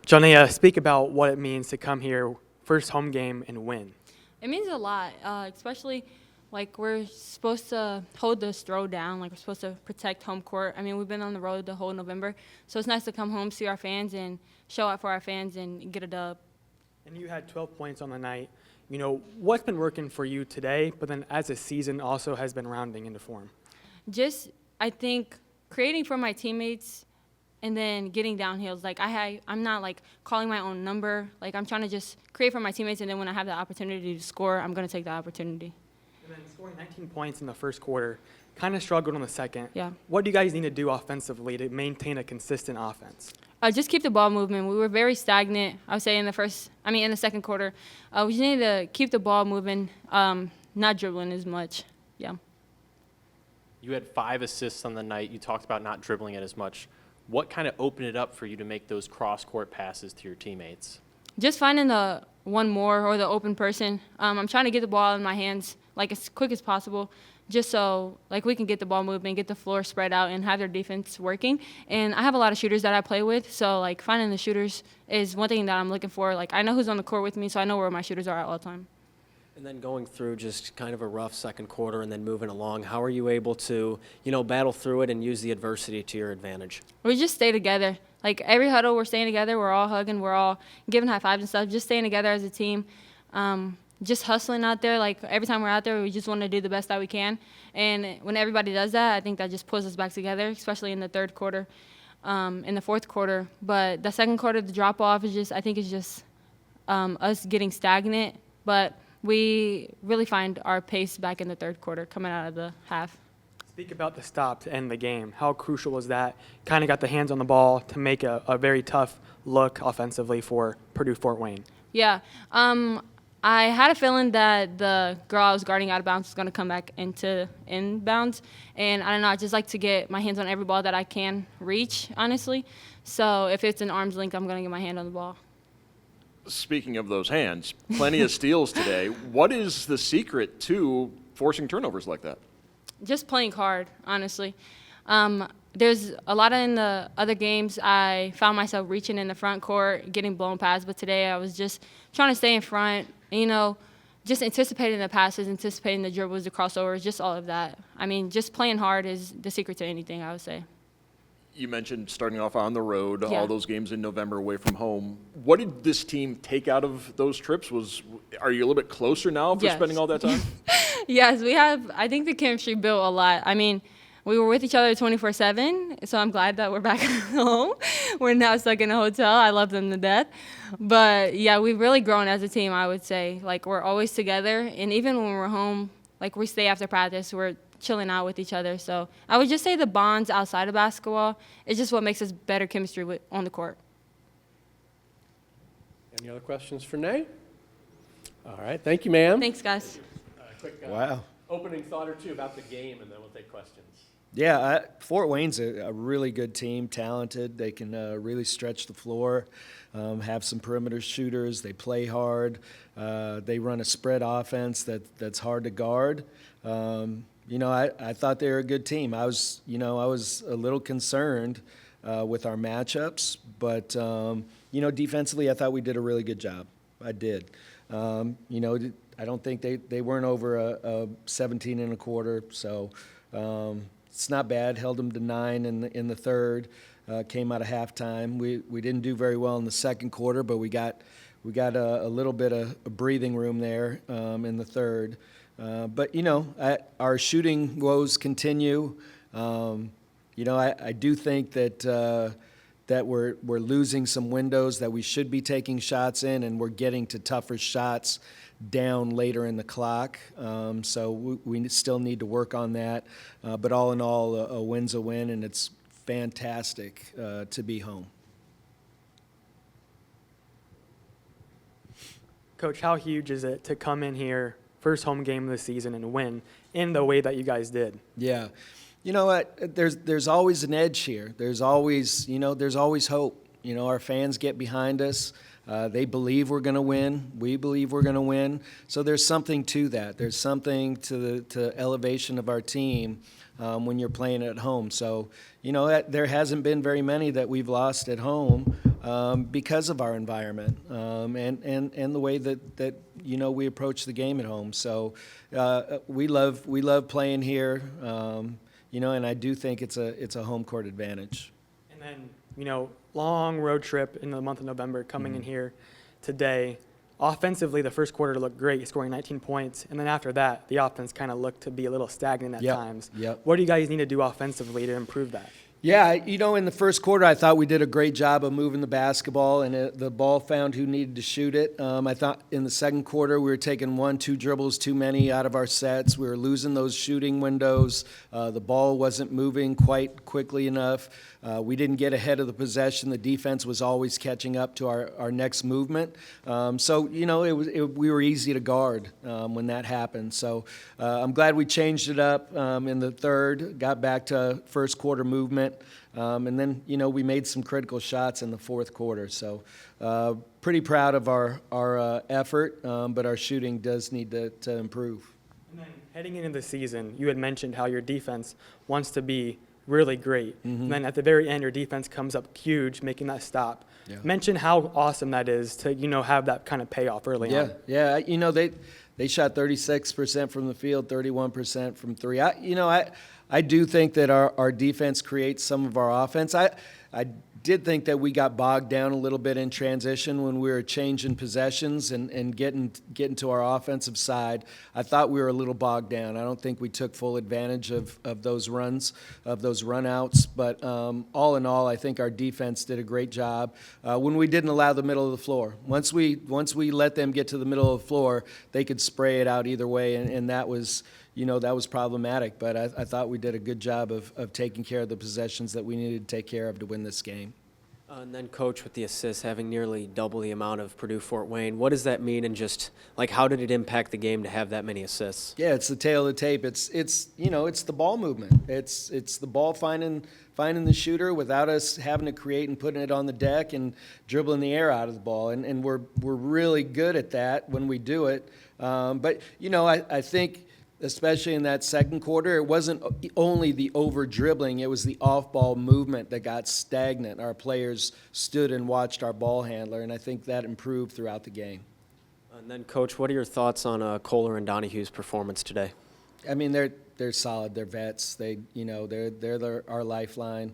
Jonea, speak about what it means to come here, first home game, and win. It means a lot, especially like we're supposed to hold this throw down, like we're supposed to protect home court. I mean, we've been on the road the whole November, so it's nice to come home, see our fans, and show out for our fans and get a dub. And you had 12 points on the night. You know, what's been working for you today, but then as the season also has been rounding into form? Just, I think, creating for my teammates and then getting downhills. Like, I'm not, like, calling my own number. Like, I'm trying to just create for my teammates, and then when I have the opportunity to score, I'm going to take the opportunity. And then scoring 19 points in the first quarter, kind of struggled in the second. Yeah. What do you guys need to do offensively to maintain a consistent offense? Just keep the ball moving. We were very stagnant, I would say, in the second quarter. We just needed to keep the ball moving, not dribbling as much. Yeah. You had 5 assists on the night. You talked about not dribbling it as much. What kind of opened it up for you to make those cross-court passes to your teammates? Just finding the one more or the open person. I'm trying to get the ball in my hands like as quick as possible, just so like we can get the ball moving, get the floor spread out, and have their defense working. And I have a lot of shooters that I play with, so like finding the shooters is one thing that I'm looking for. Like I know who's on the court with me, so I know where my shooters are at all the time. And then going through just kind of a rough second quarter and then moving along, how are you able to, battle through it and use the adversity to your advantage? We just stay together. Like every huddle, we're staying together. We're all hugging. We're all giving high fives and stuff. Just staying together as a team. Just hustling out there. Like every time we're out there, we just want to do the best that we can. And when everybody does that, I think that just pulls us back together, especially in the third quarter, in the fourth quarter. But the second quarter, the drop off is just, I think it's just us getting stagnant. But we really find our pace back in the third quarter coming out of the half. Speak about the stop to end the game. How crucial was that? Kind of got the hands on the ball to make a very tough look offensively for Purdue-Fort Wayne. Yeah. I had a feeling that the girl I was guarding out of bounds was going to come back into inbounds. And I don't know, I just like to get my hands on every ball that I can reach, honestly. So if it's an arm's length, I'm going to get my hand on the ball. Speaking of those hands, plenty of steals today. What is the secret to forcing turnovers like that? Just playing hard, honestly. There's a lot in the other games I found myself reaching in the front court, getting blown past, but today I was just trying to stay in front, just anticipating the passes, anticipating the dribbles, the crossovers, just all of that. I mean, just playing hard is the secret to anything, I would say. You mentioned starting off on the road, Yeah. all those games in November away from home. What did this team take out of those trips? Are you a little bit closer now for Yes. spending all that time? Yes, we have. I think the chemistry built a lot. I mean, we were with each other 24/7, so I'm glad that we're back home. We're now stuck in a hotel. I love them to death. But, yeah, we've really grown as a team, I would say. Like, we're always together, and even when we're home, like, we stay after practice. We're chilling out with each other. So I would just say the bonds outside of basketball is just what makes us better chemistry on the court. Any other questions for Nay? All right. Thank you, ma'am. Thanks, guys. Quick Wow. opening thought or two about the game, and then we'll take questions. Yeah, Fort Wayne's a really good team, talented. They can really stretch the floor, have some perimeter shooters. They play hard. They run a spread offense that's hard to guard. I thought they were a good team. I was a little concerned with our matchups, but defensively, I thought we did a really good job. I did. I don't think they weren't over a 17 and a quarter, so it's not bad. Held them to 9 in the third. Came out of halftime. We didn't do very well in the second quarter, but we got a little bit of breathing room there in the third. But our shooting woes continue. I do think that we're losing some windows that we should be taking shots in, and we're getting to tougher shots down later in the clock. So we still need to work on that. But all in all, a win's a win, and it's fantastic to be home. Coach, how huge is it to come in here, first home game of the season, and win in the way that you guys did? Yeah. You know what? There's always an edge here. There's always hope. Our fans get behind us. They believe we're going to win. We believe we're going to win. So there's something to that. There's something to the elevation of our team when you're playing at home. So, there hasn't been very many that we've lost at home. because of our environment and the way that we approach the game at home. So we love playing here, and I do think it's a home court advantage. And then, long road trip in the month of November, coming in here today. Offensively, the first quarter looked great, scoring 19 points. And then after that, the offense kind of looked to be a little stagnant at times. Yep. What do you guys need to do offensively to improve that? Yeah, in the first quarter, I thought we did a great job of moving the basketball, and the ball found who needed to shoot it. I thought in the second quarter, we were taking 1-2 dribbles too many out of our sets. We were losing those shooting windows. The ball wasn't moving quite quickly enough. We didn't get ahead of the possession. The defense was always catching up to our next movement. We were easy to guard when that happened. So I'm glad we changed it up in the third, got back to first quarter movement. And then, we made some critical shots in the fourth quarter. So pretty proud of our effort, but our shooting does need to improve. And then heading into the season, you had mentioned how your defense wants to be really great. And then at the very end, your defense comes up huge, making that stop. Yeah. Mention how awesome that is to, have that kind of payoff early on. Yeah. They shot 36% from the field, 31% from three. I do think that our defense creates some of our offense. I did think that we got bogged down a little bit in transition when we were changing possessions and getting to our offensive side. I thought we were a little bogged down. I don't think we took full advantage of those runs, of those run-outs. But all in all, I think our defense did a great job when we didn't allow the middle of the floor. Once we let them get to the middle of the floor, they could spray it out either way, and that was – that was problematic, but I thought we did a good job of taking care of the possessions that we needed to take care of to win this game. And then, Coach, with the assists, having nearly double the amount of Purdue-Fort Wayne, what does that mean, and just, how did it impact the game to have that many assists? Yeah, it's the tail of the tape. It's the ball movement. It's the ball finding the shooter without us having to create and putting it on the deck and dribbling the air out of the ball, and we're really good at that when we do it. But, I think – especially in that second quarter, it wasn't only the over-dribbling, it was the off-ball movement that got stagnant. Our players stood and watched our ball handler, and I think that improved throughout the game. And then, Coach, what are your thoughts on Kohler and Donahue's performance today? I mean, they're solid. They're vets. They're our lifeline.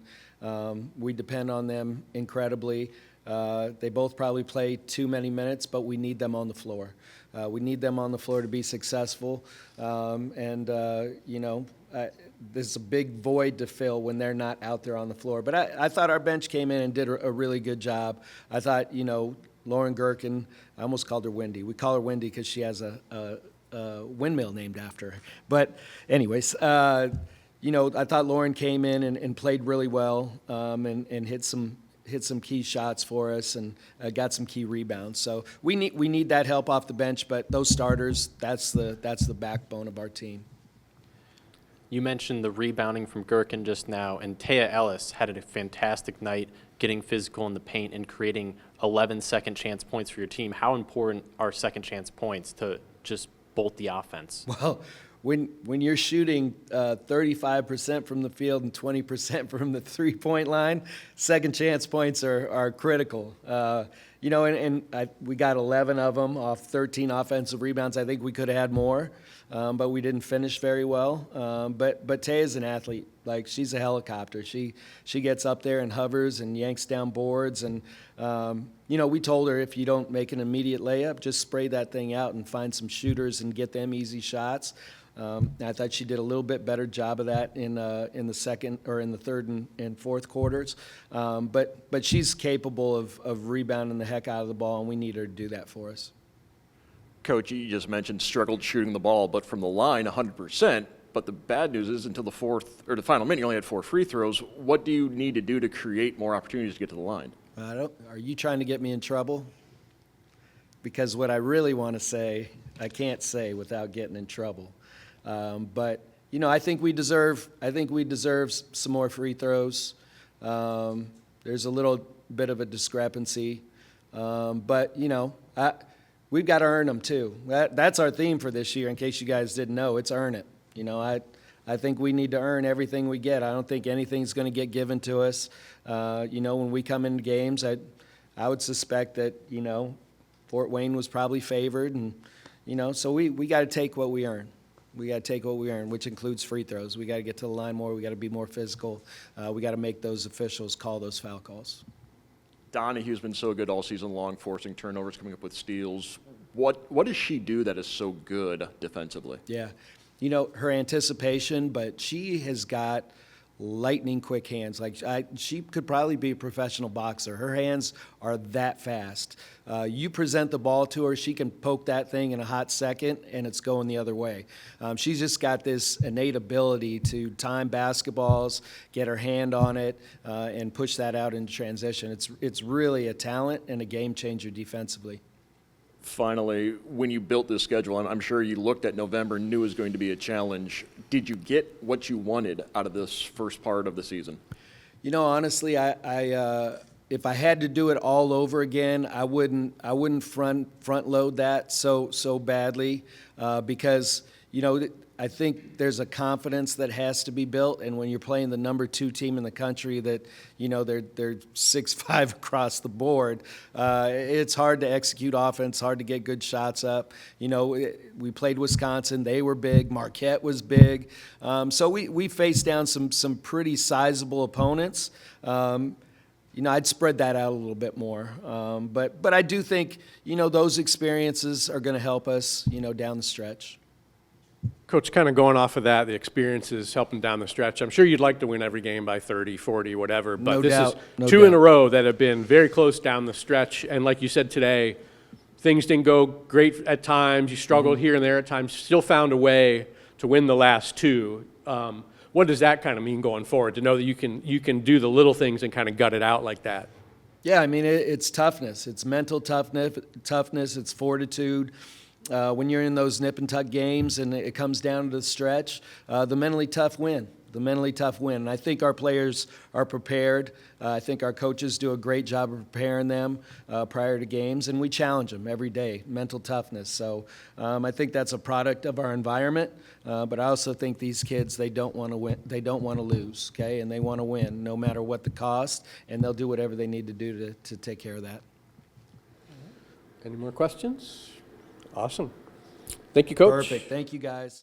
We depend on them incredibly. They both probably play too many minutes, but we need them on the floor. We need them on the floor to be successful. There's a big void to fill when they're not out there on the floor. But I thought our bench came in and did a really good job. I thought, Lauren Gherkin, I almost called her Wendy. We call her Wendy because she has a windmill named after her. But anyways, I thought Lauren came in and played really well and hit some key shots for us and got some key rebounds. So we need that help off the bench, but those starters, that's the backbone of our team. You mentioned the rebounding from Gherkin just now, and Taya Ellis had a fantastic night getting physical in the paint and creating 11 second chance points for your team. How important are second chance points to just bolt the offense? Well, when you're shooting 35% from the field and 20% from the three-point line, second chance points are critical. We got 11 of them off 13 offensive rebounds. I think we could have had more, but we didn't finish very well. But Taya's an athlete. She's a helicopter. She gets up there and hovers and yanks down boards. And, we told her if you don't make an immediate layup, just spray that thing out and find some shooters and get them easy shots. I thought she did a little bit better job of that in the second or in the third and fourth quarters. But she's capable of rebounding the heck out of the ball, and we need her to do that for us. Coach, you just mentioned struggled shooting the ball, but from the line, 100%. But the bad news is until the final minute, you only had 4 free throws. What do you need to do to create more opportunities to get to the line? Are you trying to get me in trouble? Because what I really want to say, I can't say without getting in trouble. But I think we deserve some more free throws. There's a little bit of a discrepancy, but we've got to earn them too. That's our theme for this year. In case you guys didn't know, it's earn it. I think we need to earn everything we get. I don't think anything's going to get given to us. When we come into games, I would suspect that, Fort Wayne was probably favored, and, so we got to take what we earn. We got to take what we earn, which includes free throws. We got to get to the line more. We got to be more physical. We got to make those officials call those foul calls. Donahue's been so good all season long, forcing turnovers, coming up with steals. What does she do that is so good defensively? Yeah. Her anticipation, but she has got lightning quick hands. Like she could probably be a professional boxer. Her hands are that fast. You present the ball to her, she can poke that thing in a hot second, and it's going the other way. She's just got this innate ability to time basketballs, get her hand on it, and push that out in transition. It's really a talent and a game changer defensively. Finally, when you built this schedule, and I'm sure you looked at November and knew it was going to be a challenge, did you get what you wanted out of this first part of the season? Honestly, I if I had to do it all over again, I wouldn't front load that so badly because I think there's a confidence that has to be built, and when you're playing the number 2 team in the country that they're 6'5" across the board, it's hard to execute offense, hard to get good shots up. We played Wisconsin; they were big. Marquette was big, so we faced down some pretty sizable opponents. I'd spread that out a little bit more, but I do think those experiences are going to help us down the stretch. Coach, kind of going off of that, the experiences helping down the stretch. I'm sure you'd like to win every game by 30, 40, whatever, but No this doubt. is No two doubt. in a row that have been very close down the stretch. And like you said today, things didn't go great at times. You struggled here and there at times, still found a way to win the last 2. What does that kind of mean going forward, to know that you can do the little things and kind of gut it out like that? Yeah, I mean, it's toughness. It's mental toughness. It's fortitude. When you're in those nip and tuck games and it comes down to the stretch, the mentally tough win. And I think our players are prepared. I think our coaches do a great job of preparing them prior to games, and we challenge them every day, mental toughness. So I think that's a product of our environment, but I also think these kids, they don't want to win. They don't want to lose, okay? And they want to win no matter what the cost, and they'll do whatever they need to do to take care of that. Any more questions? Awesome. Thank you, Coach. Perfect. Thank you, guys.